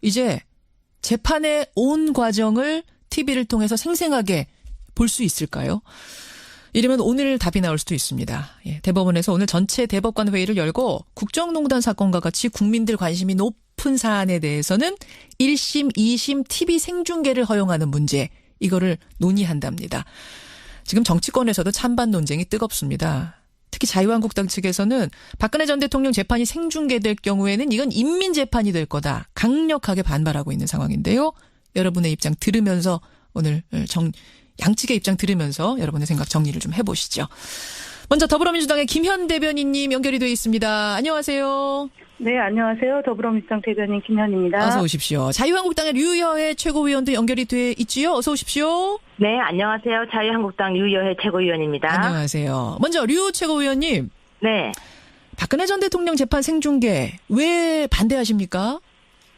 이제 재판의 온 과정을 TV를 통해서 생생하게 볼 수 있을까요? 이러면 오늘 답이 나올 수도 있습니다. 예, 대법원에서 오늘 전체 대법관 회의를 열고 국정농단 사건과 같이 국민들 관심이 높은 사안에 대해서는 1심, 2심 TV 생중계를 허용하는 문제, 이거를 논의한답니다. 지금 정치권에서도 찬반 논쟁이 뜨겁습니다. 특히 자유한국당 측에서는 박근혜 전 대통령 재판이 생중계될 경우에는 이건 인민재판이 될 거다, 강력하게 반발하고 있는 상황인데요. 여러분의 입장 들으면서 오늘 양측의 입장 들으면서 여러분의 생각 정리를 좀 해보시죠. 먼저 더불어민주당의 김현 대변인님 연결이 되어 있습니다. 안녕하세요. 네, 안녕하세요. 더불어민주당 대변인 김현입니다. 어서 오십시오. 자유한국당의 류여혜 최고위원도 연결이 돼 있지요. 어서 오십시오. 네, 안녕하세요. 자유한국당 류여혜 최고위원입니다. 안녕하세요. 먼저 류 최고위원님. 네. 박근혜 전 대통령 재판 생중계 왜 반대하십니까?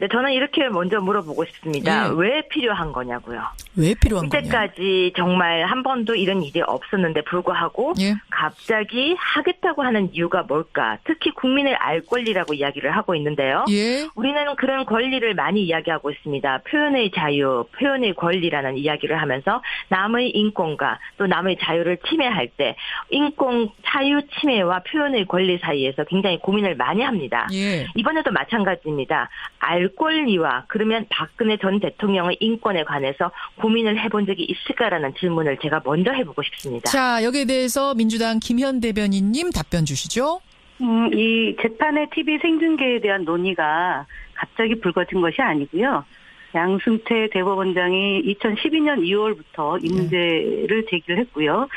네, 저는 이렇게 먼저 물어보고 싶습니다. 예. 왜 필요한 거냐고요. 왜 필요한 거냐? 이때까지 정말 한 번도 이런 일이 없었는데 불구하고 예. 갑자기 하겠다고 하는 이유가 뭘까? 특히 국민의 알 권리라고 이야기를 하고 있는데요. 예. 우리는 그런 권리를 많이 이야기하고 있습니다. 표현의 자유, 표현의 권리라는 이야기를 하면서 남의 인권과 또 남의 자유를 침해할 때 인권 자유 침해와 표현의 권리 사이에서 굉장히 고민을 많이 합니다. 예. 이번에도 마찬가지입니다. 알 권리와 그러면 박근혜 전 대통령의 인권에 관해서 고민을 해본 적이 있을까라는 질문을 제가 먼저 해보고 싶습니다. 자, 여기에 대해서 민주당 김현 대변인님 답변 주시죠. 이 재판의 TV 생중계에 대한 논의가 갑자기 불거진 것이 아니고요. 양승태 대법원장이 2012년 2월부터 이 문제를 제기를 했고요.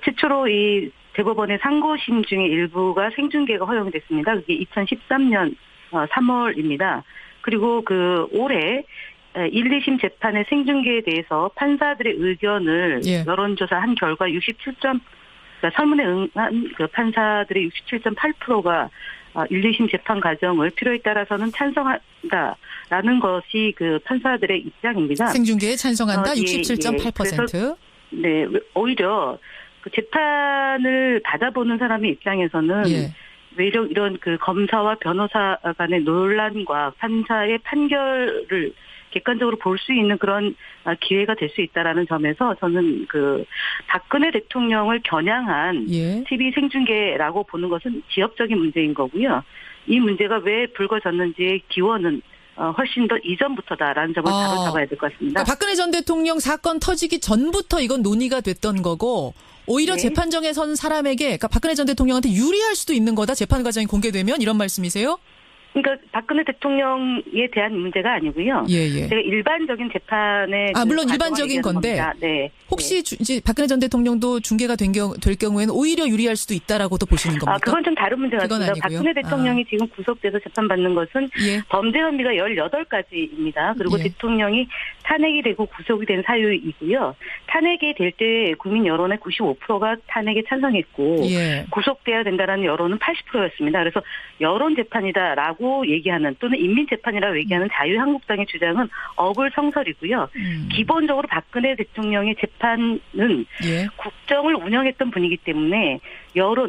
최초로 이 대법원의 상고심 중에 일부가 생중계가 허용이 됐습니다. 그게 2013년 3월입니다. 그리고 올해 1, 2심 재판의 생중계에 대해서 판사들의 의견을 여론조사한 결과 67점, 그러니까 설문에 응한 그 판사들의 67.8%가 1, 2심 재판 과정을 필요에 따라서는 찬성한다라는 것이 그 판사들의 입장입니다. 생중계에 찬성한다 67.8%. 네, 오히려 그 재판을 받아보는 사람의 입장에서는 외려 이런 그 검사와 변호사 간의 논란과 판사의 판결을 객관적으로 볼 수 있는 그런 기회가 될 수 있다라는 점에서 저는 그 박근혜 대통령을 겨냥한 TV 생중계라고 보는 것은 지역적인 문제인 거고요. 이 문제가 왜 불거졌는지의 기원은 훨씬 더 이전부터다라는 점을 바로 잡아야 될 것 같습니다. 그러니까 박근혜 전 대통령 사건 터지기 전부터 이건 논의가 됐던 거고, 오히려 재판정에 선 사람에게, 그러니까 박근혜 전 대통령한테 유리할 수도 있는 거다, 재판 과정이 공개되면, 이런 말씀이세요? 그러니까 박근혜 대통령에 대한 문제가 아니고요. 제가 일반적인 재판에 물론 일반적인 건데 혹시 이제 박근혜 전 대통령도 중계가 될 경우에는 오히려 유리할 수도 있다라고도 보시는 겁니까? 그건 좀 다른 문제 같습니다. 박근혜 대통령이 지금 구속돼서 재판받는 것은 범죄 혐의가 18가지입니다. 그리고 대통령이 탄핵이 되고 구속이 된 사유이고요. 탄핵이 될 때 국민 여론의 95%가 탄핵에 찬성했고 구속돼야 된다라는 여론은 80%였습니다. 그래서 여론 재판이다라고 얘기하는 또는 인민재판이라고 얘기하는 자유한국당의 주장은 어불성설이고요. 기본적으로 박근혜 대통령의 재판은 국정을 운영했던 분이기 때문에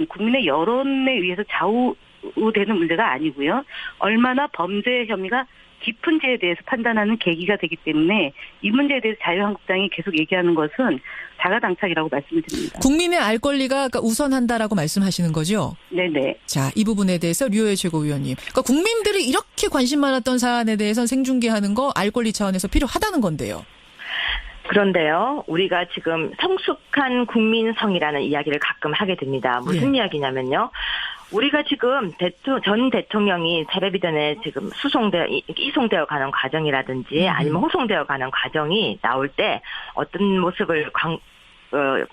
국민의 여론에 의해서 좌우되는 문제가 아니고요. 얼마나 범죄 혐의가 깊은지에 대해서 판단하는 계기가 되기 때문에 이 문제에 대해서 자유한국당이 계속 얘기하는 것은 자가당착이라고 말씀을 드립니다. 국민의 알 권리가 우선한다라고 말씀하시는 거죠? 네네. 자, 이 부분에 대해서 류여혜 최고위원님. 그러니까 국민들이 이렇게 관심 많았던 사안에 대해서는 생중계하는 거 알 권리 차원에서 필요하다는 건데요. 그런데요, 우리가 지금 성숙한 국민성이라는 이야기를 가끔 하게 됩니다. 무슨 이야기냐면요. 우리가 지금 전 대통령이 텔레비 전에 지금 이송되어 가는 과정이라든지 아니면 호송되어 가는 과정이 나올 때 어떤 모습을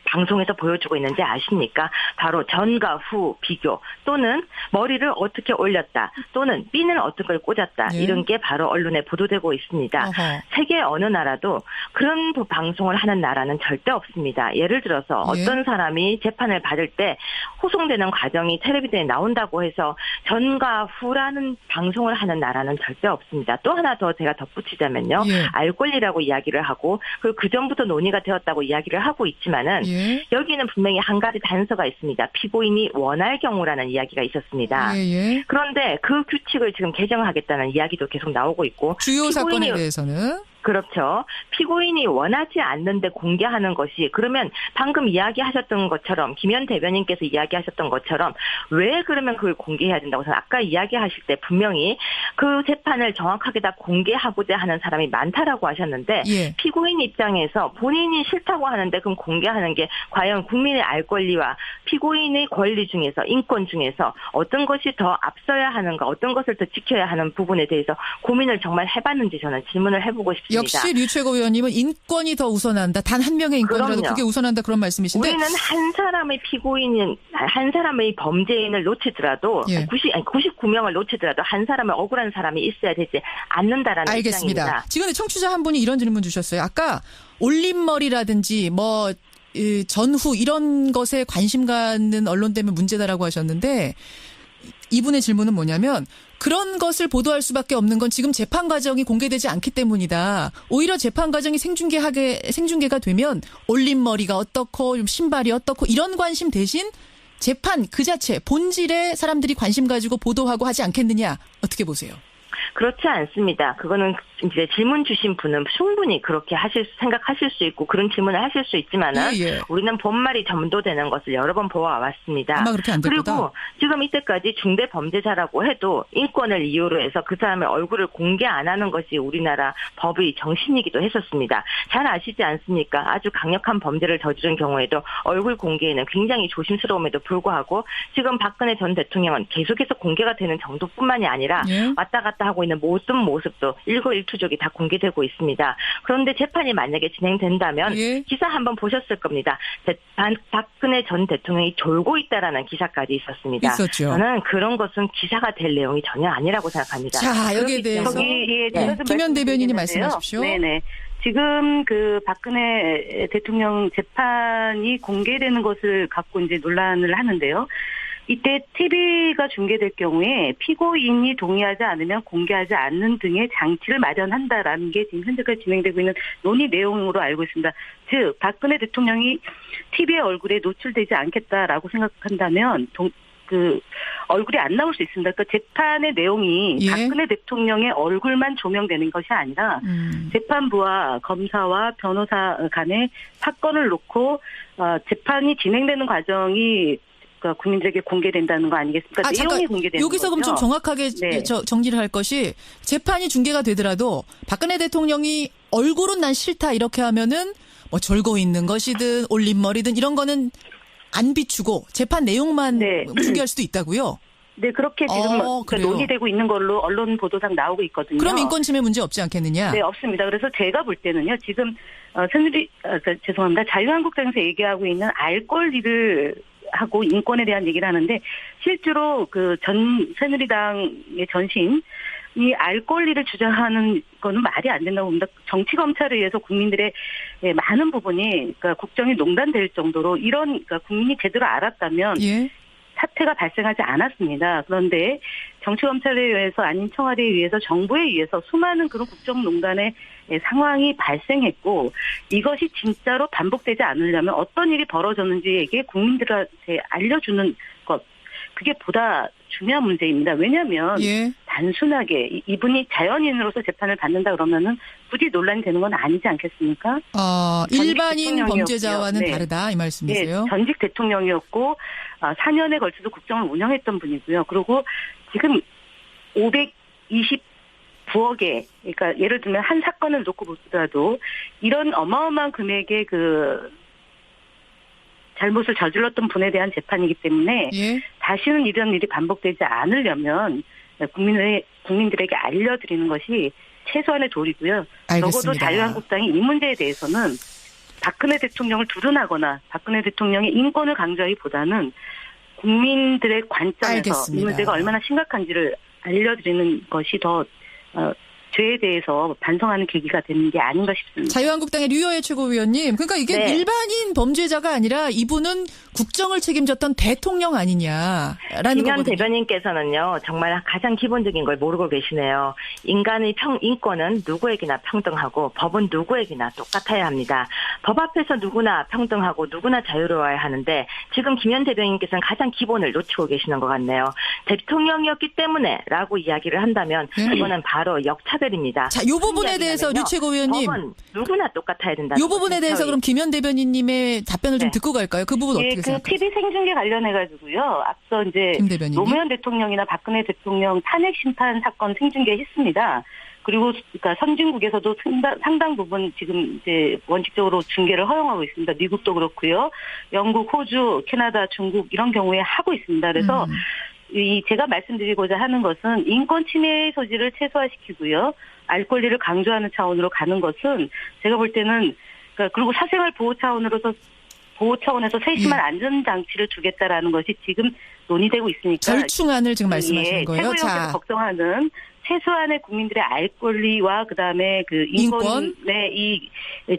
방송에서 보여주고 있는지 아십니까? 바로 전과 후 비교 또는 머리를 어떻게 올렸다 또는 핀을 어떤 걸 꽂았다 이런 게 바로 언론에 보도되고 있습니다. 세계 어느 나라도 그런 방송을 하는 나라는 절대 없습니다. 예를 들어서 어떤 사람이 재판을 받을 때 호송되는 과정이 텔레비전에 나온다고 해서 전과 후라는 방송을 하는 나라는 절대 없습니다. 또 하나 더 제가 덧붙이자면요. 알 권리라고 이야기를 하고 그리고 그전부터 논의가 되었다고 이야기를 하고 있지만 그렇지만은 예. 여기는 분명히 한 가지 단서가 있습니다. 피고인이 원할 경우라는 이야기가 있었습니다. 예. 그런데 그 규칙을 지금 개정하겠다는 이야기도 계속 나오고 있고 주요 사건에 대해서는 그렇죠. 피고인이 원하지 않는데 공개하는 것이 그러면 방금 이야기하셨던 것처럼 김현 대변인께서 이야기하셨던 것처럼 왜 그러면 그걸 공개해야 된다고 해서 아까 이야기하실 때 분명히 그 재판을 정확하게 다 공개하고자 하는 사람이 많다라고 하셨는데 예. 피고인 입장에서 본인이 싫다고 하는데 그럼 공개하는 게 과연 국민의 알 권리와 피고인의 권리 중에서 인권 중에서 어떤 것이 더 앞서야 하는가 어떤 것을 더 지켜야 하는 부분에 대해서 고민을 정말 해봤는지 저는 질문을 해보고 싶습니다. 역시 류 최고위원님은 인권이 더 우선한다. 단 한 명의 인권이라도 그럼요. 그게 우선한다 그런 말씀이신데 우리는 한 사람의 피고인인 한 사람의 범죄인을 놓치더라도 예. 99명을 놓치더라도 한 사람의 억울한 사람이 있어야 되지 않는다라는 알겠습니다. 입장입니다. 지금 청취자 한 분이 이런 질문 주셨어요. 아까 올림머리라든지 뭐 전후 이런 것에 관심 갖는 언론 때문에 문제다라고 하셨는데 이분의 질문은 뭐냐면 그런 것을 보도할 수밖에 없는 건 지금 재판 과정이 공개되지 않기 때문이다. 오히려 재판 과정이 생중계가 되면 올림머리가 어떻고 신발이 어떻고 이런 관심 대신 재판 그 자체 본질에 사람들이 관심 가지고 보도하고 하지 않겠느냐. 어떻게 보세요? 그렇지 않습니다. 그거는 이제 질문 주신 분은 충분히 그렇게 생각하실 수 있고 그런 질문을 하실 수 있지만은 우리는 본말이 전도되는 것을 여러 번 보아왔습니다. 아마 그렇게 안 될 거다. 그리고 지금 이때까지 중대 범죄자라고 해도 인권을 이유로 해서 그 사람의 얼굴을 공개 안 하는 것이 우리나라 법의 정신이기도 했었습니다. 잘 아시지 않습니까? 아주 강력한 범죄를 저지른 경우에도 얼굴 공개에는 굉장히 조심스러움에도 불구하고 지금 박근혜 전 대통령은 계속해서 공개가 되는 정도뿐만이 아니라 왔다 갔다 하고 있는 모든 모습도 일거일투족이 다 공개되고 있습니다. 그런데 재판이 만약에 진행된다면 기사 한번 보셨을 겁니다. 박근혜 전 대통령이 졸고 있다라는 기사까지 있었습니다. 있었죠. 저는 그런 것은 기사가 될 내용이 전혀 아니라고 생각합니다. 자, 여기에 대해서 김현 대변인이 말씀하십시오. 네네. 지금 그 박근혜 대통령 재판이 공개되는 것을 갖고 이제 논란을 하는데요. 이때 TV가 중계될 경우에 피고인이 동의하지 않으면 공개하지 않는 등의 장치를 마련한다라는 게 지금 현재까지 진행되고 있는 논의 내용으로 알고 있습니다. 즉 박근혜 대통령이 TV의 얼굴에 노출되지 않겠다라고 생각한다면 그 얼굴이 안 나올 수 있습니다. 그러니까 재판의 내용이 박근혜 대통령의 얼굴만 조명되는 것이 아니라 재판부와 검사와 변호사 간의 사건을 놓고 재판이 진행되는 과정이 국민들에게 공개된다는 거 아니겠습니까? 내용이 잠깐, 공개되는 여기서 거죠. 그럼 좀 정확하게 정리를 할 것이 재판이 중계가 되더라도 박근혜 대통령이 얼굴은 난 싫다 이렇게 하면은 뭐 졸고 있는 것이든 올림머리든 이런 거는 안 비추고 재판 내용만 중계할 수도 있다고요? 네, 그렇게 지금 논의되고 있는 걸로 언론 보도상 나오고 있거든요. 그럼 인권 침해 문제 없지 않겠느냐? 네, 없습니다. 그래서 제가 볼 때는요, 지금 죄송합니다. 자유한국당에서 얘기하고 있는 알 권리를 하고 인권에 대한 얘기를 하는데 실제로 그 새누리당의 전신이 알 권리를 주장하는 거는 말이 안 된다고 봅니다. 정치 검찰에 의해서 국민들의 많은 부분이 그러니까 국정이 농단될 정도로 이런 그러니까 국민이 제대로 알았다면 사태가 발생하지 않았습니다. 그런데 정치검찰에 의해서 아닌 청와대에 의해서 정부에 의해서 수많은 그런 국정농단의 상황이 발생했고 이것이 진짜로 반복되지 않으려면 어떤 일이 벌어졌는지에게 국민들한테 알려주는 것 그게 보다 중요한 문제입니다. 왜냐하면 단순하게 이분이 자연인으로서 재판을 받는다 그러면은 굳이 논란이 되는 건 아니지 않겠습니까? 일반인 범죄자와는 다르다 이 말씀이세요? 네, 전직 대통령이었고 4년에 걸쳐서 국정을 운영했던 분이고요. 그리고 지금 529억에 그러니까 예를 들면 한 사건을 놓고 보더라도 이런 어마어마한 금액의 그 잘못을 저질렀던 분에 대한 재판이기 때문에 다시는 이런 일이 반복되지 않으려면 국민들에게 알려드리는 것이 최소한의 도리고요. 알겠습니다. 적어도 자유한국당이 이 문제에 대해서는 박근혜 대통령을 두둔하거나 박근혜 대통령의 인권을 강조하기보다는 국민들의 관점에서 이 문제가 얼마나 심각한지를 알려드리는 것이 더 죄에 대해서 반성하는 계기가 되는 게 아닌가 싶습니다. 자유한국당의 류여애 최고위원님, 그러니까 이게 네. 일반인 범죄자가 아니라 이분은 국정을 책임졌던 대통령 아니냐라는 김현 거거든요. 대변인께서는요, 정말 가장 기본적인 걸 모르고 계시네요. 인간의 인권은 누구에게나 평등하고 법은 누구에게나 똑같아야 합니다. 법 앞에서 누구나 평등하고 누구나 자유로워야 하는데 지금 김현 대변인께서는 가장 기본을 놓치고 계시는 것 같네요. 대통령이었기 때문에라고 이야기를 한다면 이거는 바로 역차별입니다. 자, 요 부분에 대해서 류 최고위원님, 법은 누구나 똑같아야 된다. 요 부분에 대해서 그럼 김현 대변인님의 답변을 좀 네. 듣고 갈까요? 그 부분 어떻게 생각하세요? TV 생중계 관련해가지고요. 앞서 이제 김 대변인님? 노무현 대통령이나 박근혜 대통령 탄핵 심판 사건 생중계했습니다. 그리고 그러니까 선진국에서도 상당 부분 지금 이제 원칙적으로 중계를 허용하고 있습니다. 미국도 그렇고요. 영국, 호주, 캐나다, 중국 이런 경우에 하고 있습니다. 그래서 제가 말씀드리고자 하는 것은 인권 침해의 소지를 최소화시키고요. 알 권리를 강조하는 차원으로 가는 것은 제가 볼 때는 그러니까 그리고 사생활 보호 차원에서 세심한 안전장치를 주겠다라는 것이 지금 논의되고 있으니까 절충안을 지금 말씀하시는 거예요. 최고위원께서 걱정하는 최소한의 국민들의 알 권리와 그다음에 그 인권의 이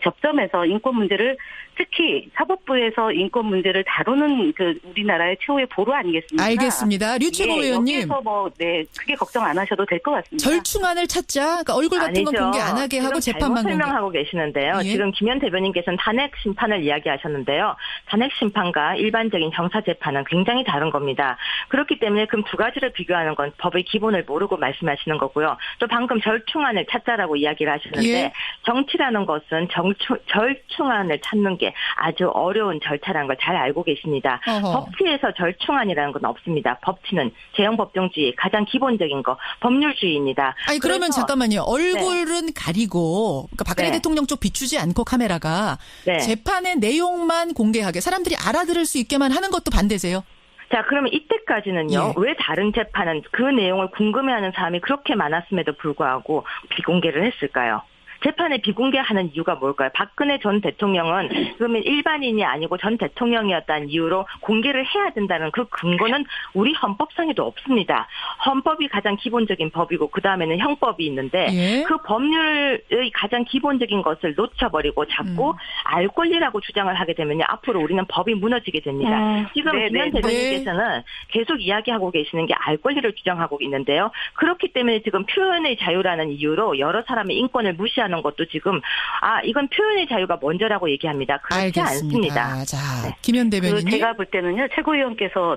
접점에서 인권 문제를 특히 사법부에서 인권 문제를 다루는 그 우리나라의 최후의 보루 아니겠습니까? 알겠습니다. 류 최고위원님. 여기서 크게 걱정 안 하셔도 될 것 같습니다. 절충안을 찾자. 그러니까 얼굴 같은 건 공개 안 하게 하고 재판만 공개. 설명하고 계시는데요. 예. 지금 김현 대변인께서는 탄핵 심판을 이야기하셨는데요. 탄핵 심판과 일반적인 형사 재판은 굉장히 다른 겁니다. 그렇기 때문에 그럼 두 가지를 비교하는 건 법의 기본을 모르고 말씀하시는 거고요. 또 방금 절충안을 찾자라고 이야기를 하시는데 예. 정치라는 것은 절충안을 찾는 게 아주 어려운 절차라는 걸 잘 알고 계십니다. 법치에서 절충안이라는 건 없습니다. 법치는 재형법정주의 가장 기본적인 거 법률주의입니다. 아니 그러면 잠깐만요. 얼굴은 가리고 그러니까 박근혜 네. 대통령 쪽 비추지 않고 카메라가 네. 재판의 내용만 공개하게 사람들이 알아들을 수 있게만 하는 것도 반대세요? 자, 그러면 이때까지는요. 예. 왜 다른 재판은 그 내용을 궁금해하는 사람이 그렇게 많았음에도 불구하고 비공개를 했을까요? 재판에 비공개하는 이유가 뭘까요? 박근혜 전 대통령은 그러면 일반인이 아니고 전 대통령이었다는 이유로 공개를 해야 된다는 그 근거는 우리 헌법상에도 없습니다. 헌법이 가장 기본적인 법이고 그다음에는 형법이 있는데 예. 그 법률의 가장 기본적인 것을 놓쳐버리고 자꾸 알 권리라고 주장을 하게 되면요. 앞으로 우리는 법이 무너지게 됩니다. 지금 김현 대변인께서는 계속 이야기하고 계시는 게 알 권리를 주장하고 있는데요. 그렇기 때문에 지금 표현의 자유라는 이유로 여러 사람의 인권을 무시하는 것도 지금 이건 표현의 자유가 먼저라고 얘기합니다. 그렇지 알겠습니다. 않습니다. 자, 네. 김현 대변인님. 제가 볼 때는요. 최고위원께서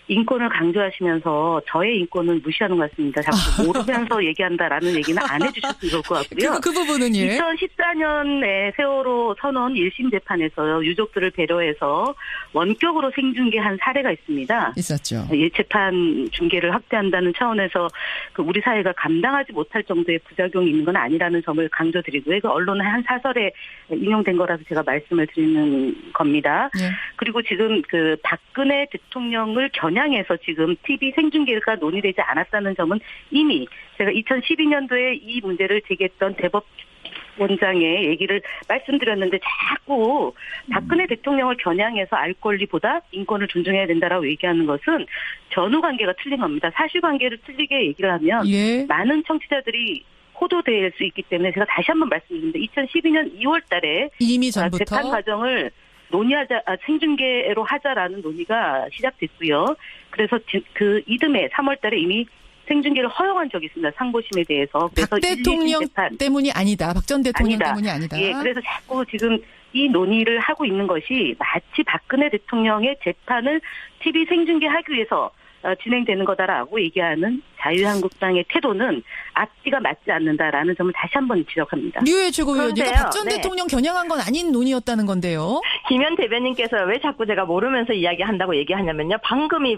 인권을 강조하시면서 저의 인권을 무시하는 것 같습니다. 자꾸 모르면서 얘기한다라는 얘기는 안 해주셨으면 좋을 것 같고요. 그 부분은 예. 2014년에 세월호 선언 1심 재판에서 유족들을 배려해서 원격으로 생중계한 사례가 있습니다. 있었죠. 재판 중계를 확대한다는 차원에서 우리 사회가 감당하지 못할 정도의 부작용이 있는 건 아니라는 점을 강조드리고요. 그 언론의 한 사설에 인용된 거라서 제가 말씀을 드리는 겁니다. 예. 그리고 지금 박근혜 대통령을 겨냥해서 지금 TV 생중계가 논의되지 않았다는 점은 이미 제가 2012년도에 이 문제를 제기했던 대법원장의 얘기를 말씀드렸는데 자꾸 박근혜 대통령을 겨냥해서 알 권리보다 인권을 존중해야 된다라고 얘기하는 것은 전후관계가 틀린 겁니다. 사실관계를 틀리게 얘기를 하면 예. 많은 청취자들이 호도될 수 있기 때문에 제가 다시 한번 말씀드립니다. 2012년 2월 달에 이미 전부터 재판 과정을 생중계로 하자라는 논의가 시작됐고요. 그래서 그 이듬해 3월 달에 이미 생중계를 허용한 적이 있습니다. 상고심에 대해서. 그래서 박 대통령 때문이 아니다. 박 전 대통령 때문이 아니다. 예, 그래서 자꾸 지금 이 논의를 하고 있는 것이 마치 박근혜 대통령의 재판을 TV 생중계하기 위해서 진행되는 거다라고 얘기하는 자유한국당의 태도는 앞뒤가 맞지 않는다라는 점을 다시 한번 지적합니다. 류여애 최고위원님, 박 전 네. 대통령 겨냥한 건 아닌 논의였다는 건데요. 김현 대변인께서 왜 자꾸 제가 모르면서 이야기한다고 얘기하냐면요. 방금이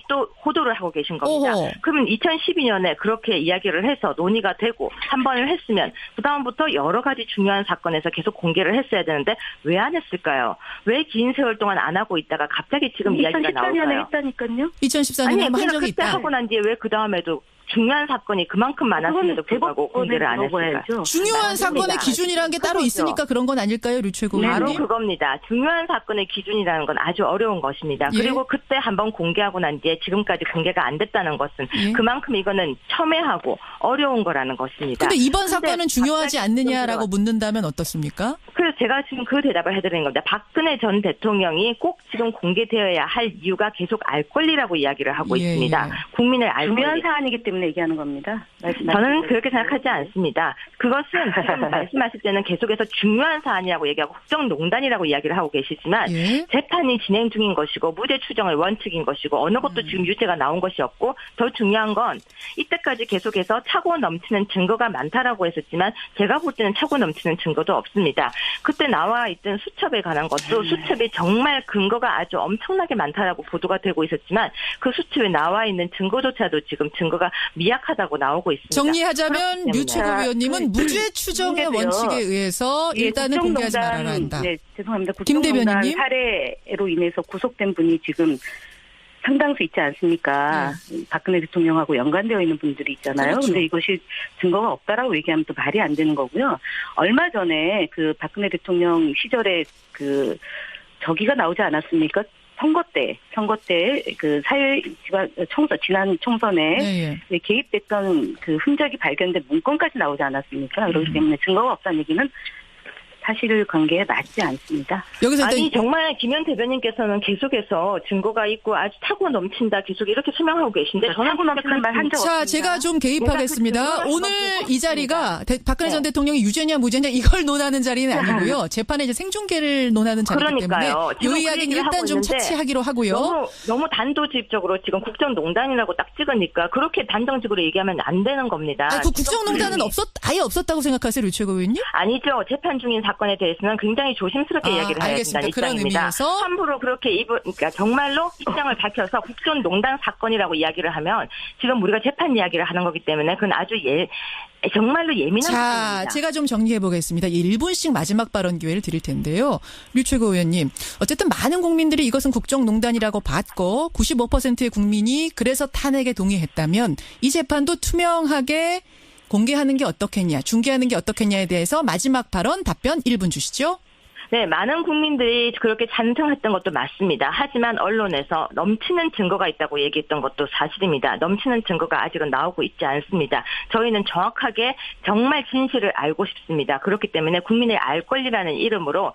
또 호도를 하고 계신 겁니다. 오호. 그러면 2012년에 그렇게 이야기를 해서 논의가 되고 한 번을 했으면 그다음부터 여러 가지 중요한 사건에서 계속 공개를 했어야 되는데 왜 안 했을까요? 왜 긴 세월 동안 안 하고 있다가 갑자기 지금 이야기가 나올까요? 2014년에 했다니까요. 2014년에 한번 한 적이 그때 있다. 하고 난 뒤에 왜 그 다음에도 중요한 사건이 그만큼 많았음에도 불구하고 공개를 안 했을까요? 중요한 사건의 기준이라는 게 따로 있으니까 그런 건 아닐까요, 류 최고위원님? 바로 그겁니다. 중요한 사건의 기준이라는 건 아주 어려운 것입니다. 예. 그리고 그때 한번 공개하고 난 뒤에 지금까지 공개가 안 됐다는 것은 예. 그만큼 이거는 첨예하고 어려운 거라는 것입니다. 근데 이번 사건은 중요하지 않느냐라고 묻는다면 어떻습니까? 그래서 제가 지금 그 대답을 해드리는 겁니다. 박근혜 전 대통령이 꼭 지금 공개되어야 할 이유가 계속 알 권리라고 이야기를 하고 예. 있습니다. 국민을 알 권리. 중요한 사안이기 때문에 얘기하는 겁니다. 저는 그렇게 생각하지 않습니다. 그것은 지금 말씀하실 때는 계속해서 중요한 사안이라고 얘기하고 국정농단이라고 이야기를 하고 계시지만 예. 재판이 진행 중인 것이고 무죄 추정의 원칙인 것이고 어느 것도 지금 유죄가 나온 것이 없고 더 중요한 건 이때까지 계속해서 차고 넘치는 증거가 많다라고 했었지만 제가 볼 때는 차고 넘치는 증거도 없습니다. 그때 나와 있던 수첩에 관한 것도 수첩이 정말 근거가 아주 엄청나게 많다라고 보도가 되고 있었지만 그 수첩에 나와 있는 증거조차도 지금 증거가 미약하다고 나오고 있습니다. 정리하자면 류 최고위원님은 무죄 추정의 원칙에 의해서 일단은 공개하지 말아야 한다. 네, 죄송합니다. 김 국정농단 대변인님. 사례로 인해서 구속된 분이 지금 상당수 있지 않습니까? 박근혜 대통령하고 연관되어 있는 분들이 있잖아요. 그렇죠. 근데 이것이 증거가 없다라고 얘기하면 또 말이 안 되는 거고요. 얼마 전에 그 박근혜 대통령 시절에 그 저기가 나오지 않았습니까? 선거 때 그 지난 총선에 개입됐던 그 흔적이 발견된 문건까지 나오지 않았습니까? 그렇기 때문에 증거가 없다는 얘기는 사실관계에 맞지 않습니다. 여기서 아니 정말 김현 대변인께서는 계속해서 증거가 있고 아주 차고 넘친다 계속 이렇게 설명하고 계신데 저는 차고 넘치는 말 한 적 없습니다. 자, 제가 좀 개입하겠습니다. 오늘 이 자리가 박근혜 전 대통령이 유죄냐 무죄냐 이걸 논하는 자리는 아니고요. 재판에 이제 생중계를 논하는 자리이기 때문에 이 이야기는 일단 좀 차치하기로 하고요. 너무 단도직입적으로 지금 국정농단이라고 딱 찍으니까 그렇게 단정적으로 얘기하면 안 되는 겁니다. 그 국정농단은 아예 없었다고 생각하세요, 류 최고위원님? 아니죠. 재판 중인 사건에 대해서는 굉장히 조심스럽게 이야기를 해야 된다는 입장입니다. 함부로 그렇게 그러니까 정말로 입장을 밝혀서 국정농단 사건이라고 이야기를 하면 지금 우리가 재판 이야기를 하는 거기 때문에 그건 아주 정말로 예민한 부분입니다. 제가 좀 정리해 보겠습니다. 1분씩 마지막 발언 기회를 드릴 텐데요. 류 최고위원님, 어쨌든 많은 국민들이 이것은 국정농단이라고 봤고 95%의 국민이 그래서 탄핵에 동의했다면 이 재판도 투명하게 공개하는 게 어떻겠냐, 중계하는 게 어떻겠냐에 대해서 마지막 발언 답변 1분 주시죠. 네, 많은 국민들이 그렇게 찬성했던 것도 맞습니다. 하지만 언론에서 넘치는 증거가 있다고 얘기했던 것도 사실입니다. 넘치는 증거가 아직은 나오고 있지 않습니다. 저희는 정확하게 정말 진실을 알고 싶습니다. 그렇기 때문에 국민의 알 권리라는 이름으로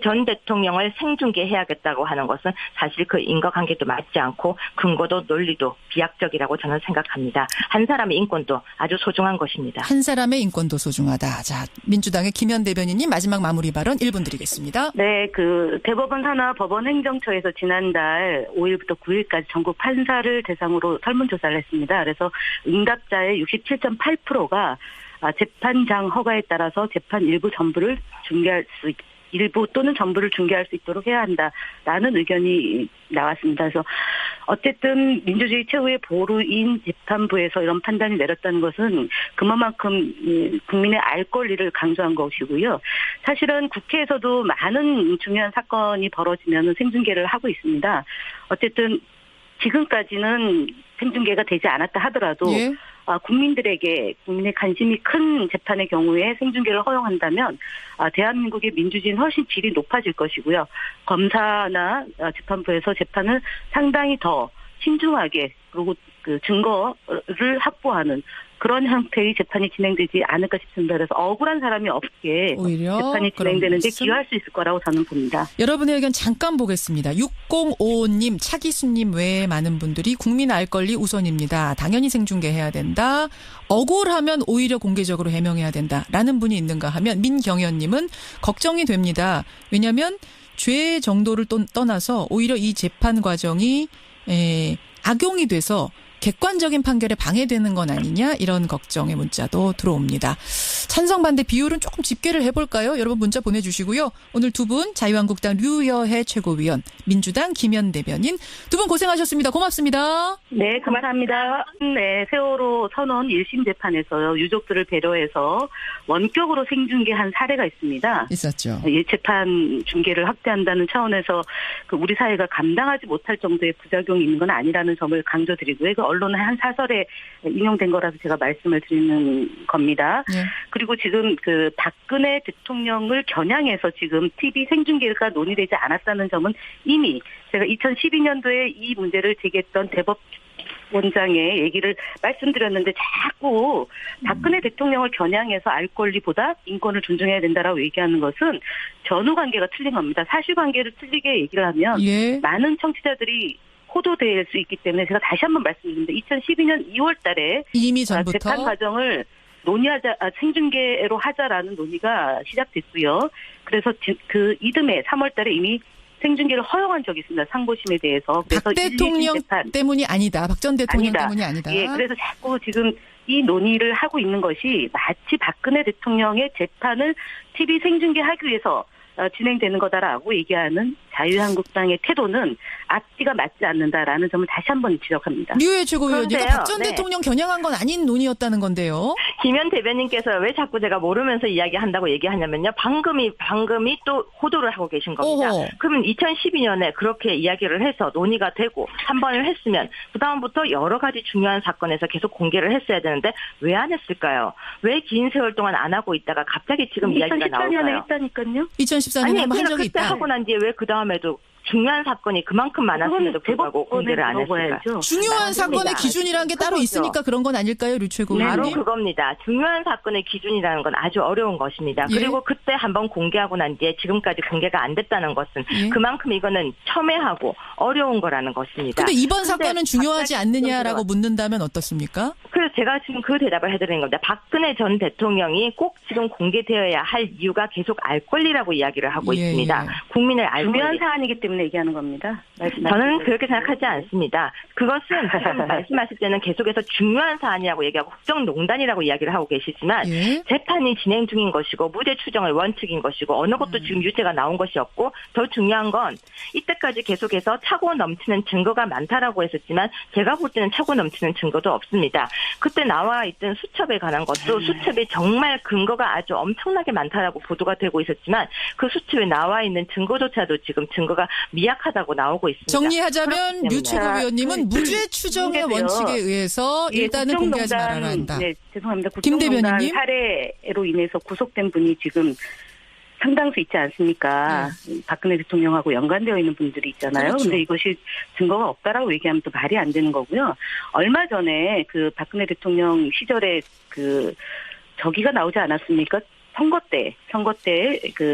전 대통령을 생중계해야겠다고 하는 것은 사실 그 인과관계도 맞지 않고 근거도 논리도 비약적이라고 저는 생각합니다. 한 사람의 인권도 아주 소중한 것입니다. 한 사람의 인권도 소중하다. 자, 민주당의 김현 대변인님 마지막 마무리 발언 1분 드리겠습니다. 네, 그 대법원 산하 법원 행정처에서 지난달 5일부터 9일까지 전국 판사를 대상으로 설문조사를 했습니다. 그래서 응답자의 67.8%가 재판장 허가에 따라서 재판 일부 또는 전부를 중계할 수 있도록 해야 한다라는 의견이 나왔습니다. 그래서 어쨌든 민주주의 최후의 보루인 재판부에서 이런 판단이 내렸다는 것은 그만큼 국민의 알 권리를 강조한 것이고요. 사실은 국회에서도 많은 중요한 사건이 벌어지면 생중계를 하고 있습니다. 어쨌든 지금까지는 생중계가 되지 않았다 하더라도 국민의 관심이 큰 재판의 경우에 생중계를 허용한다면 대한민국의 민주주의는 훨씬 질이 높아질 것이고요. 검사나 재판부에서 재판을 상당히 더 신중하게 그리고 그 증거를 확보하는 그런 형태의 재판이 진행되지 않을까 싶습니다. 그래서 억울한 사람이 없게 오히려 재판이 진행되는데 기여할 수 있을 거라고 저는 봅니다. 여러분의 의견 잠깐 보겠습니다. 6055님, 차기수님 외에 많은 분들이 국민 알 권리 우선입니다. 당연히 생중계해야 된다. 억울하면 오히려 공개적으로 해명해야 된다라는 분이 있는가 하면 민경현님은 걱정이 됩니다. 왜냐하면 죄 정도를 떠나서 오히려 이 재판 과정이 악용이 돼서 객관적인 판결에 방해되는 건 아니냐 이런 걱정의 문자도 들어옵니다. 자, 찬성 반대 비율은 조금 집계를 해볼까요? 여러분 문자 보내주시고요. 오늘 두 분 자유한국당 류여해 최고위원, 민주당 김현 대변인 두 분 고생하셨습니다. 고맙습니다. 네, 감사합니다. 네, 세월호 선언 1심 재판에서요. 유족들을 배려해서 원격으로 생중계한 사례가 있습니다. 있었죠. 재판 중계를 확대한다는 차원에서 우리 사회가 감당하지 못할 정도의 부작용이 있는 건 아니라는 점을 강조드리고요. 언론의 한 사설에 인용된 거라서 제가 말씀을 드리는 겁니다. 네. 그리고 지금 박근혜 대통령을 겨냥해서 지금 TV 생중계가 논의되지 않았다는 점은 이미 제가 2012년도에 이 문제를 제기했던 대법원장의 얘기를 말씀드렸는데 자꾸 박근혜 대통령을 겨냥해서 알 권리보다 인권을 존중해야 된다라고 얘기하는 것은 전후관계가 틀린 겁니다. 사실관계를 틀리게 얘기를 하면 많은 청취자들이 호도될 수 있기 때문에 제가 다시 한번 말씀드립니다. 2012년 2월 달에 이미 전부터 재판 과정을 생중계로 하자라는 논의가 시작됐고요. 그래서 이듬해 3월 달에 이미 생중계를 허용한 적이 있습니다. 상고심에 대해서. 그래서 박 대통령 때문이 아니다. 박 전 대통령 때문이 아니다. 예, 그래서 자꾸 지금 이 논의를 하고 있는 것이 마치 박근혜 대통령의 재판을 TV 생중계하기 위해서 진행되는 거다라고 얘기하는 자유한국당의 태도는 앞뒤가 맞지 않는다라는 점을 다시 한번 지적합니다. 류여해 최고위원님, 박 전 대통령 겨냥한 건 아닌 논의였다는 건데요. 김현 대변인께서 왜 자꾸 제가 모르면서 이야기한다고 얘기하냐면요. 방금이 또 호도를 하고 계신 겁니다. 그러면 2012년에 그렇게 이야기를 해서 논의가 되고 한 번을 했으면 그다음부터 여러 가지 중요한 사건에서 계속 공개를 했어야 되는데 왜 안 했을까요? 왜 긴 세월 동안 안 하고 있다가 갑자기 지금 이야기가 나올까요? 2014년에 했다니까요. 2014년에 한 적이 그때 있다. 하고 난 뒤에 왜 그다음에도 중요한 사건이 그만큼 많았음에도 불구하고 공개를 안 했을까요? 중요한 사건의 기준이라는 게 따로 있으니까 그런 건 아닐까요, 류 최고위원님? 바로 그겁니다. 중요한 사건의 기준이라는 건 아주 어려운 것입니다. 그리고 그때 한번 공개하고 난 뒤에 지금까지 공개가 안 됐다는 것은 그만큼 이거는 첨예하고 어려운 거라는 것입니다. 근데 이번 사건은 중요하지 않느냐라고 묻는다면 어떻습니까? 그래서 제가 지금 그 대답을 해드리는 겁니다. 박근혜 전 대통령이 꼭 지금 공개되어야 할 이유가 계속 알 권리라고 이야기를 하고 있습니다. 국민을 알 권리. 중요한 사안이기 때문에 얘기하는 겁니다. 저는 그렇게 생각하지 않습니다. 그것은 지금 말씀하실 때는 계속해서 중요한 사안이라고 얘기하고 국정농단이라고 이야기를 하고 계시지만 재판이 진행 중인 것이고 무죄 추정의 원칙인 것이고 어느 것도 지금 유죄가 나온 것이 없고 더 중요한 건 이때까지 계속해서 차고 넘치는 증거가 많다라고 했었지만 제가 볼 때는 차고 넘치는 증거도 없습니다. 그때 나와 있던 수첩에 관한 것도 수첩이 정말 근거가 아주 엄청나게 많다라고 보도가 되고 있었지만 그 수첩에 나와 있는 증거조차도 지금 증거가 미약하다고 나오고 있습니다. 정리하자면 류 최고위원님은 무죄 추정의 원칙에 의해서 일단은 공개하지 말아야 한다. 네, 죄송합니다. 김 대변인님. 사례로 인해서 구속된 분이 지금 상당수 있지 않습니까? 박근혜 대통령하고 연관되어 있는 분들이 있잖아요. 그런데 이것이 증거가 없다라고 얘기하면 또 말이 안 되는 거고요. 얼마 전에 박근혜 대통령 시절에 저기가 나오지 않았습니까? 선거 때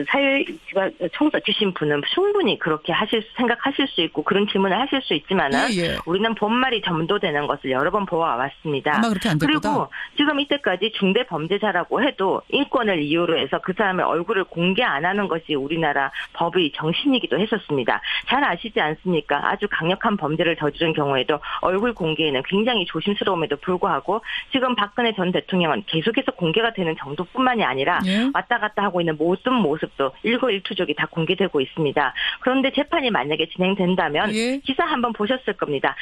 사회지방 청소 주신 분은 충분히 그렇게 생각하실 수 있고 그런 질문을 하실 수 있지만은 우리는 본말이 전도되는 것을 여러 번 보아왔습니다. 아마 그렇게 안 될 거다. 그리고 지금 이때까지 중대 범죄자라고 해도 인권을 이유로 해서 그 사람의 얼굴을 공개 안 하는 것이 우리나라 법의 정신이기도 했었습니다. 잘 아시지 않습니까? 아주 강력한 범죄를 저지른 경우에도 얼굴 공개에는 굉장히 조심스러움에도 불구하고 지금 박근혜 전 대통령은 계속해서 공개가 되는 정도뿐만이 아니라 왔다 갔다 하고 있는 모든 모습도 일거일투족이 다 공개되고 있습니다. 그런데 재판이 만약에 진행된다면 기사 한번 보셨을 겁니다.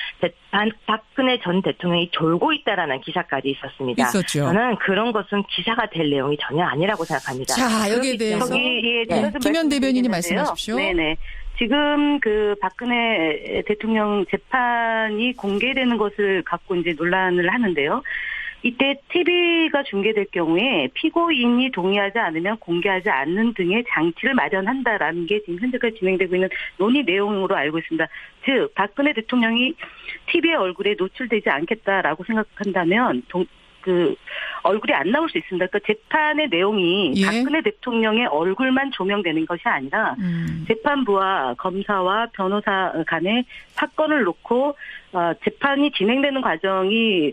박근혜 전 대통령이 졸고 있다라는 기사까지 있었습니다. 있었죠. 저는 그런 것은 기사가 될 내용이 전혀 아니라고 생각합니다. 자, 여기에 대해서 김현 대변인이 말씀하십시오. 네네. 지금 박근혜 대통령 재판이 공개되는 것을 갖고 이제 논란을 하는데요. 이때 TV가 중계될 경우에 피고인이 동의하지 않으면 공개하지 않는 등의 장치를 마련한다라는 게 지금 현재까지 진행되고 있는 논의 내용으로 알고 있습니다. 즉 박근혜 대통령이 TV의 얼굴에 노출되지 않겠다라고 생각한다면 얼굴이 안 나올 수 있습니다. 그러니까 재판의 내용이 박근혜 대통령의 얼굴만 조명되는 것이 아니라 재판부와 검사와 변호사 간의 사건을 놓고 재판이 진행되는 과정이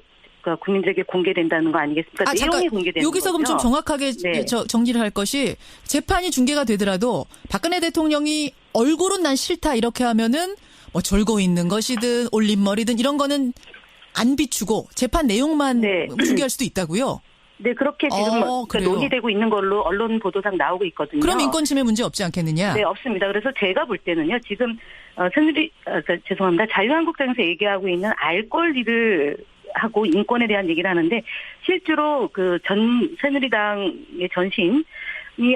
국민들에게 공개된다는 거 아니겠습니까? 내용이 공개되는 여기서 거죠. 그럼 좀 정확하게 정리를 할 것이 재판이 중계가 되더라도 박근혜 대통령이 얼굴은 난 싫다 이렇게 하면은 뭐 졸고 있는 것이든 올림머리든 이런 거는 안 비추고 재판 내용만 중계할 수도 있다고요? 네, 그렇게 지금 논의되고 있는 걸로 언론 보도상 나오고 있거든요. 그럼 인권 침해 문제 없지 않겠느냐? 네, 없습니다. 그래서 제가 볼 때는요, 지금 죄송합니다. 자유한국당에서 얘기하고 있는 알 권리를 하고 인권에 대한 얘기를 하는데 실제로 새누리당의 전신이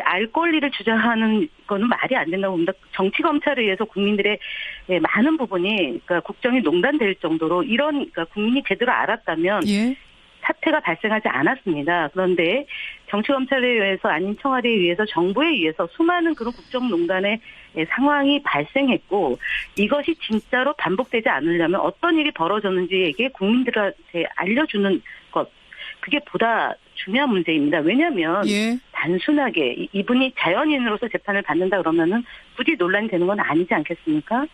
알 권리를 주장하는 거는 말이 안 된다고 봅니다. 정치 검찰에 의해서 국민들의 많은 부분이 그러니까 국정이 농단될 정도로 그러니까 국민이 제대로 알았다면. 예. 사태가 발생하지 않았습니다. 그런데 정치검찰에 의해서 아닌 청와대에 의해서 정부에 의해서 수많은 그런 국정농단의 상황이 발생했고 이것이 진짜로 반복되지 않으려면 어떤 일이 벌어졌는지에게 국민들한테 알려주는 것 그게 보다 중요한 문제입니다. 왜냐하면 단순하게 이분이 자연인으로서 재판을 받는다 그러면은 굳이 논란이 되는 건 아니지 않겠습니까?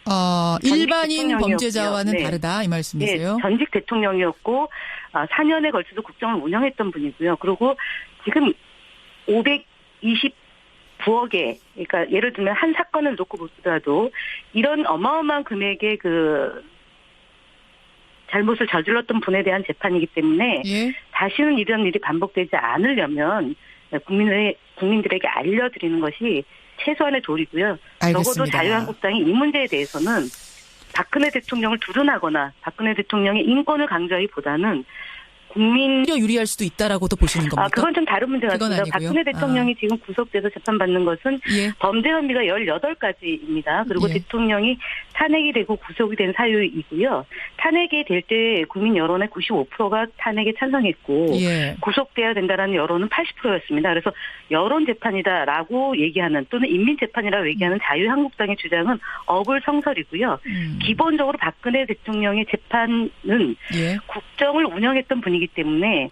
일반인 범죄자와는 다르다 이 말씀이세요? 네, 전직 대통령이었고 4년에 걸쳐서 국정을 운영했던 분이고요. 그리고 지금 529억에 그러니까 예를 들면 한 사건을 놓고 보더라도 이런 어마어마한 금액의 잘못을 저질렀던 분에 대한 재판이기 때문에 다시는 이런 일이 반복되지 않으려면 국민들에게 알려드리는 것이 최소한의 도리고요. 알겠습니다. 적어도 자유한국당이 이 문제에 대해서는 박근혜 대통령을 두둔하거나 박근혜 대통령의 인권을 강조하기보다는 국민이 유리할 수도 있다라고도 보시는 겁니까? 그건 좀 다른 문제 같습니다. 박근혜 대통령이 지금 구속돼서 재판받는 것은 범죄 혐의가 18가지입니다. 그리고 대통령이 탄핵이 되고 구속이 된 사유이고요. 탄핵이 될 때 국민 여론의 95%가 탄핵에 찬성했고 구속돼야 된다라는 여론은 80%였습니다. 그래서 여론 재판이다라고 얘기하는 또는 인민 재판이라고 얘기하는 자유한국당의 주장은 어불성설이고요. 기본적으로 박근혜 대통령의 재판은 국정을 운영했던 분이기 때문에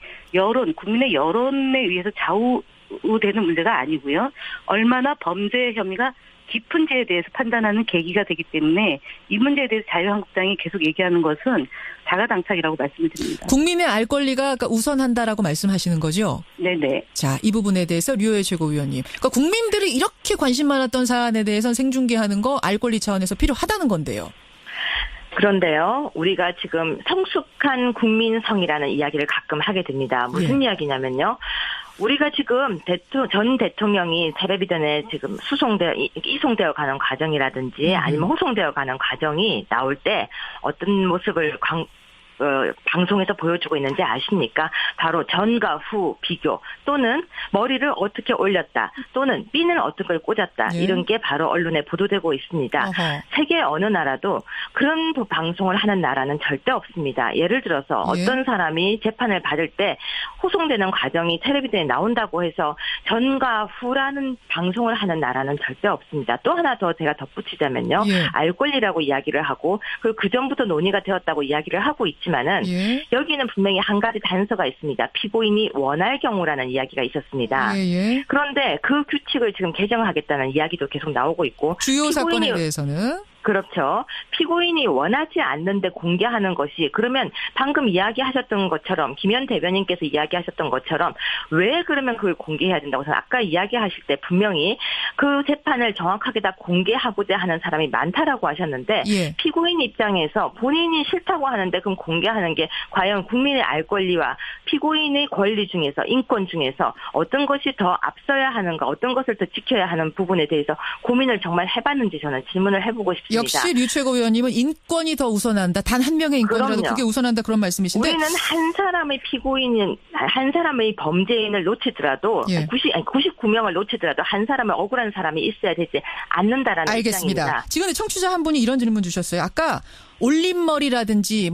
국민의 여론에 의해서 좌우되는 문제가 아니고요. 얼마나 범죄 혐의가 깊은지에 대해서 판단하는 계기가 되기 때문에 이 문제에 대해서 자유한국당이 계속 얘기하는 것은 자가당착이라고 말씀을 드립니다. 국민의 알 권리가 우선한다라고 말씀하시는 거죠? 네네. 자, 이 부분에 대해서 류호혜 최고위원님. 그러니까 국민들이 이렇게 관심 많았던 사안에 대해서는 생중계하는 거 알 권리 차원에서 필요하다는 건데요. 그런데요, 우리가 지금 성숙한 국민성이라는 이야기를 가끔 하게 됩니다. 무슨 이야기냐면요. 우리가 지금 전 대통령이 텔레비전에 지금 이송되어 가는 과정이라든지 아니면 호송되어 가는 과정이 나올 때 어떤 모습을 방송에서 보여주고 있는지 아십니까? 바로 전과 후 비교 또는 머리를 어떻게 올렸다 또는 핀을 어떻게 꽂았다 이런 게 바로 언론에 보도되고 있습니다. 세계 어느 나라도 그런 방송을 하는 나라는 절대 없습니다. 예를 들어서 어떤 사람이 재판을 받을 때 호송되는 과정이 텔레비전에 나온다고 해서 전과 후라는 방송을 하는 나라는 절대 없습니다. 또 하나 더 제가 덧붙이자면요. 알 권리라고 이야기를 하고 그 전부터 논의가 되었다고 이야기를 하고 있지만은 여기는 분명히 한 가지 단서가 있습니다. 피고인이 원할 경우라는 이야기가 있었습니다. 그런데 그 규칙을 지금 개정하겠다는 이야기도 계속 나오고 있고 주요 사건에 대해서는 그렇죠. 피고인이 원하지 않는데 공개하는 것이 그러면 방금 이야기하셨던 것처럼 김현 대변인께서 이야기하셨던 것처럼 왜 그러면 그걸 공개해야 된다고 해서 아까 이야기하실 때 분명히 그 재판을 정확하게 다 공개하고자 하는 사람이 많다라고 하셨는데 피고인 입장에서 본인이 싫다고 하는데 그럼 공개하는 게 과연 국민의 알 권리와 피고인의 권리 중에서 인권 중에서 어떤 것이 더 앞서야 하는가 어떤 것을 더 지켜야 하는 부분에 대해서 고민을 정말 해봤는지 저는 질문을 해보고 싶습니다. 역시 류 최고위원님은 인권이 더 우선한다. 단 한 명의 인권이라도 그게 우선한다 그런 말씀이신데 우리는 한 사람의 피고인은 한 사람의 범죄인을 놓치더라도 99명을 놓치더라도 한 사람의 억울한 사람이 있어야 되지 않는다라는 알겠습니다. 입장입니다. 지금 청취자 한 분이 이런 질문 주셨어요. 아까 올림머리라든지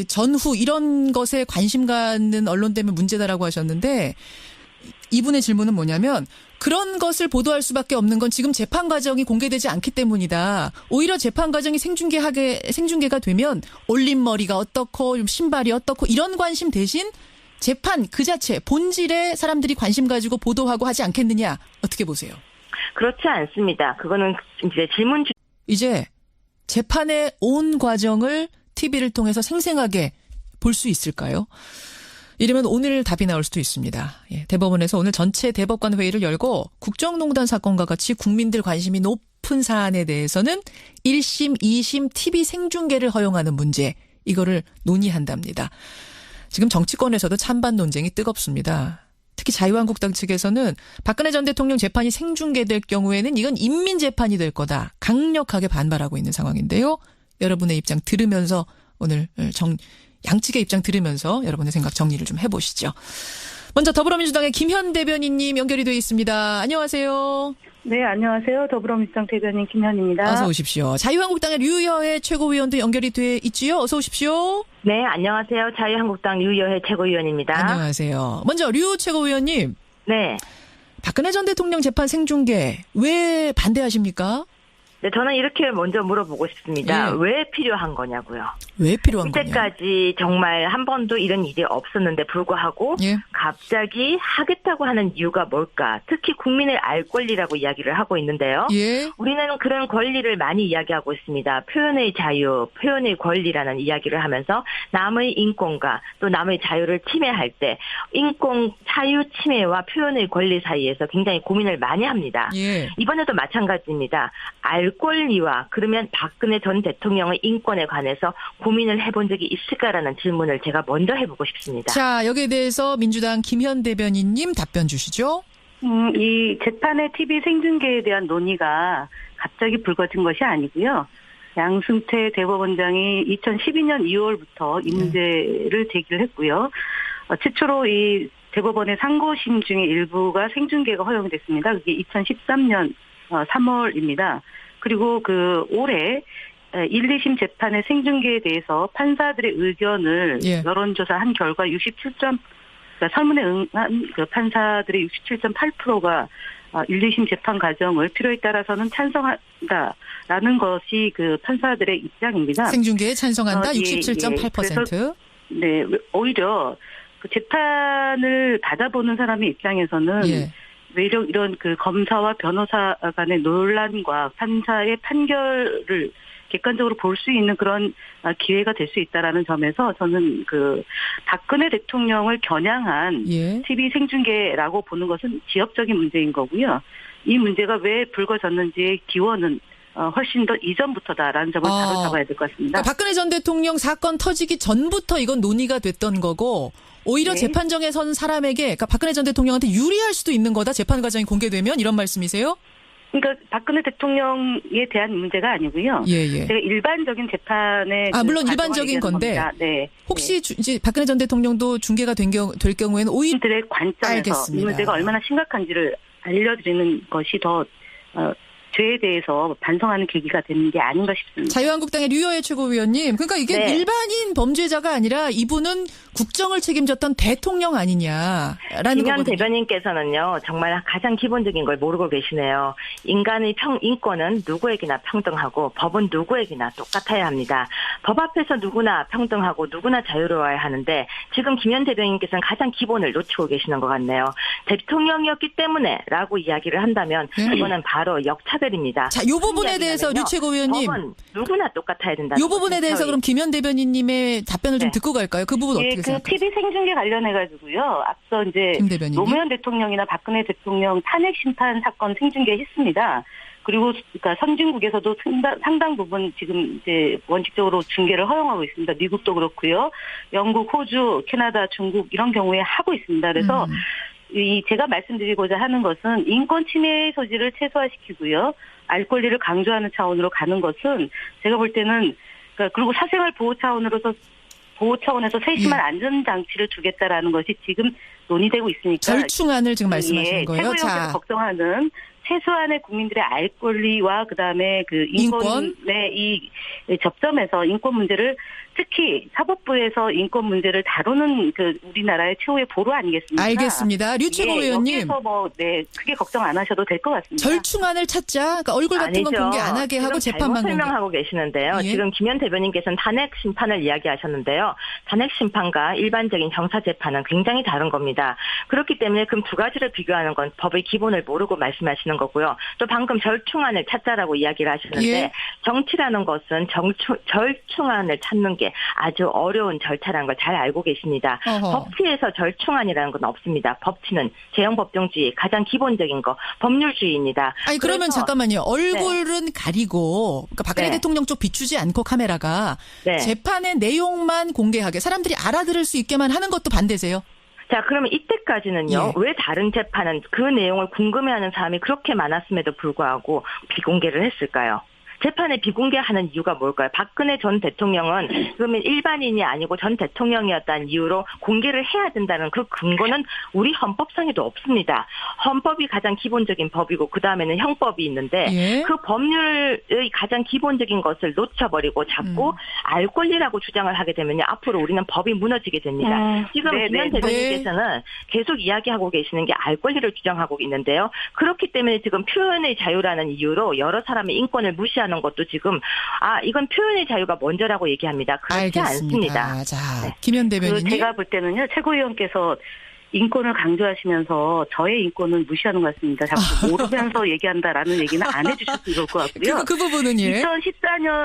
전후 이런 것에 관심 갖는 언론 때문에 문제다라고 하셨는데 이분의 질문은 뭐냐면 그런 것을 보도할 수밖에 없는 건 지금 재판 과정이 공개되지 않기 때문이다. 오히려 재판 과정이 생중계가 되면 올림머리가 어떻고 신발이 어떻고 이런 관심 대신 재판 그 자체 본질에 사람들이 관심 가지고 보도하고 하지 않겠느냐. 어떻게 보세요? 그렇지 않습니다. 그거는 이제 재판의 온 과정을 TV를 통해서 생생하게 볼 수 있을까요? 이러면 오늘 답이 나올 수도 있습니다. 대법원에서 오늘 전체 대법관 회의를 열고 국정농단 사건과 같이 국민들 관심이 높은 사안에 대해서는 1심, 2심 TV 생중계를 허용하는 문제 이거를 논의한답니다. 지금 정치권에서도 찬반 논쟁이 뜨겁습니다. 특히 자유한국당 측에서는 박근혜 전 대통령 재판이 생중계될 경우에는 이건 인민재판이 될 거다. 강력하게 반발하고 있는 상황인데요. 여러분의 입장 들으면서 오늘 양측의 입장 들으면서 여러분의 생각 정리를 좀 해보시죠. 먼저 더불어민주당의 김현 대변인님 연결이 되어 있습니다. 안녕하세요. 네, 안녕하세요. 더불어민주당 대변인 김현입니다. 어서 오십시오. 자유한국당의 류여혜 최고위원도 연결이 돼 있지요. 어서 오십시오. 네, 안녕하세요. 자유한국당 류여혜 최고위원입니다. 안녕하세요. 먼저 류 최고위원님. 네. 박근혜 전 대통령 재판 생중계 왜 반대하십니까? 네, 저는 이렇게 먼저 물어보고 싶습니다. 예. 왜 필요한 거냐고요. 왜 필요한 거냐? 이때까지 정말 한 번도 이런 일이 없었는데 불구하고 예. 갑자기 하겠다고 하는 이유가 뭘까? 특히 국민의 알 권리라고 이야기를 하고 있는데요. 예. 우리는 그런 권리를 많이 이야기하고 있습니다. 표현의 자유, 표현의 권리라는 이야기를 하면서 남의 인권과 또 남의 자유를 침해할 때 인권 자유 침해와 표현의 권리 사이에서 굉장히 고민을 많이 합니다. 예. 이번에도 마찬가지입니다. 알 권리와 그러면 박근혜 전 대통령의 인권에 관해서 고민을 해본 적이 있을까라는 질문을 제가 먼저 해보고 싶습니다. 자, 여기에 대해서 민주당 김현 대변인님 답변 주시죠. 이 재판의 TV 생중계에 대한 논의가 갑자기 불거진 것이 아니고요. 양승태 대법원장이 2012년 2월부터 이 문제를 제기를 했고요. 최초로 이 대법원의 상고심 중에 일부가 생중계가 허용됐습니다. 그게 2013년 3월입니다. 그리고 올해 1, 2심 재판의 생중계에 대해서 판사들의 의견을 여론조사한 결과 67점, 그러니까 설문에 응한 판사들의 67.8%가 1, 2심 재판 과정을 필요에 따라서는 찬성한다라는 것이 판사들의 입장입니다. 생중계에 찬성한다 67.8%. 네, 오히려 재판을 받아보는 사람의 입장에서는 외려 이런 검사와 변호사 간의 논란과 판사의 판결을 객관적으로 볼 수 있는 그런 기회가 될 수 있다라는 점에서 저는 박근혜 대통령을 겨냥한 TV 생중계라고 보는 것은 지역적인 문제인 거고요. 이 문제가 왜 불거졌는지의 기원은 훨씬 더 이전부터다라는 점을 바로 잡아야 될 것 같습니다. 그러니까 박근혜 전 대통령 사건 터지기 전부터 이건 논의가 됐던 거고 오히려 재판정에 선 사람에게 그러니까 박근혜 전 대통령한테 유리할 수도 있는 거다. 재판 과정이 공개되면 이런 말씀이세요? 그러니까 박근혜 대통령에 대한 문제가 아니고요. 제가 일반적인 재판에 물론 일반적인 건데 혹시 이제 박근혜 전 대통령도 중계가 될 경우에는 오히려 들의 관점에서 이 문제가 얼마나 심각한지를 알려드리는 것이 더 죄에 대해서 반성하는 계기가 되는 게 아닌가 싶습니다. 자유한국당의 류여혜 최고위원님, 그러니까 이게 일반인 범죄자가 아니라 이분은 국정을 책임졌던 대통령 아니냐라는 거거든요. 김현 대변인께서는요, 정말 가장 기본적인 걸 모르고 계시네요. 인간의 인권은 누구에게나 평등하고 법은 누구에게나 똑같아야 합니다. 법 앞에서 누구나 평등하고 누구나 자유로워야 하는데 지금 김현 대변인께서는 가장 기본을 놓치고 계시는 것 같네요. 대통령이었기 때문에라고 이야기를 한다면 이거는 바로 역차별 입니다. 자, 이 부분에 대해서 류 최고위원님. 법은 누구나 똑같아야 된다. 이 부분에 대해서 그럼 김현 대변인님의 답변을 좀 듣고 갈까요? 그 부분 어떻게 생각하세요? TV 생중계 관련해가지고요. 앞서 이제 노무현 대통령이나 박근혜 대통령 탄핵 심판 사건 생중계했습니다. 그리고 그러니까 선진국에서도 상당 부분 지금 이제 원칙적으로 중계를 허용하고 있습니다. 미국도 그렇고요. 영국, 호주, 캐나다, 중국 이런 경우에 하고 있습니다. 그래서 제가 말씀드리고자 하는 것은 인권 침해 소지를 최소화시키고요. 알 권리를 강조하는 차원으로 가는 것은 제가 볼 때는 그리고 사생활 보호 차원에서 세심한 안전장치를 주겠다라는 것이 지금 논의되고 있으니까. 절충안을 지금 말씀하시는 거예요? 최고위원께서 걱정하는 최소한의 국민들의 알 권리와 그다음에 인권의 이 접점에서 인권 문제를 특히 사법부에서 인권 문제를 다루는 우리나라의 최후의 보루 아니겠습니까? 알겠습니다. 류 최고위원님. 여기서 크게 걱정 안 하셔도 될 것 같습니다. 절충안을 찾자. 그러니까 얼굴 같은 건 공개 안 하게 하고 재판만 공개. 설명하고 계시는데요. 지금 김현 대변인께서는 탄핵 심판을 이야기하셨는데요. 탄핵 심판과 일반적인 형사 재판은 굉장히 다른 겁니다. 그렇기 때문에 그 두 가지를 비교하는 건 법의 기본을 모르고 말씀하시는 되는 거고요. 또 방금 절충안을 찾자라고 이야기를 하셨는데 예. 정치라는 것은 절충안을 찾는 게 아주 어려운 절차라는 걸 잘 알고 계십니다. 어허. 법치에서 절충안이라는 건 없습니다. 법치는 제형법정주의 가장 기본적인 거 법률주의입니다. 아니 그러면 잠깐만요. 얼굴은 가리고 그러니까 박근혜 네. 대통령 쪽 비추지 않고 카메라가 네. 재판의 내용만 공개하게 사람들이 알아들을 수 있게만 하는 것도 반대세요? 자, 그러면 이때까지는요. 예. 왜 다른 재판은 그 내용을 궁금해하는 사람이 그렇게 많았음에도 불구하고 비공개를 했을까요? 재판에 비공개하는 이유가 뭘까요? 박근혜 전 대통령은 그러면 일반인이 아니고 전 대통령이었다는 이유로 공개를 해야 된다는 그 근거는 우리 헌법상에도 없습니다. 헌법이 가장 기본적인 법이고 그다음에는 형법이 있는데 예. 그 법률의 가장 기본적인 것을 놓쳐버리고 자꾸 알 권리라고 주장을 하게 되면요. 앞으로 우리는 법이 무너지게 됩니다. 지금 김현 대변인께서는 계속 이야기하고 계시는 게 알 권리를 주장하고 있는데요. 그렇기 때문에 지금 표현의 자유라는 이유로 여러 사람의 인권을 무시하는 것도 지금 이건 표현의 자유가 먼저라고 얘기합니다. 그렇지 알겠습니다. 않습니다. 자, 네. 김현 대변인님. 제가 볼 때는요. 최고위원께서 인권을 강조하시면서 저의 인권을 무시하는 것 같습니다. 자꾸 모르면서 얘기한다라는 얘기는 안 해주셔도 좋을 것 같고요. 그 부분은 예. 2014년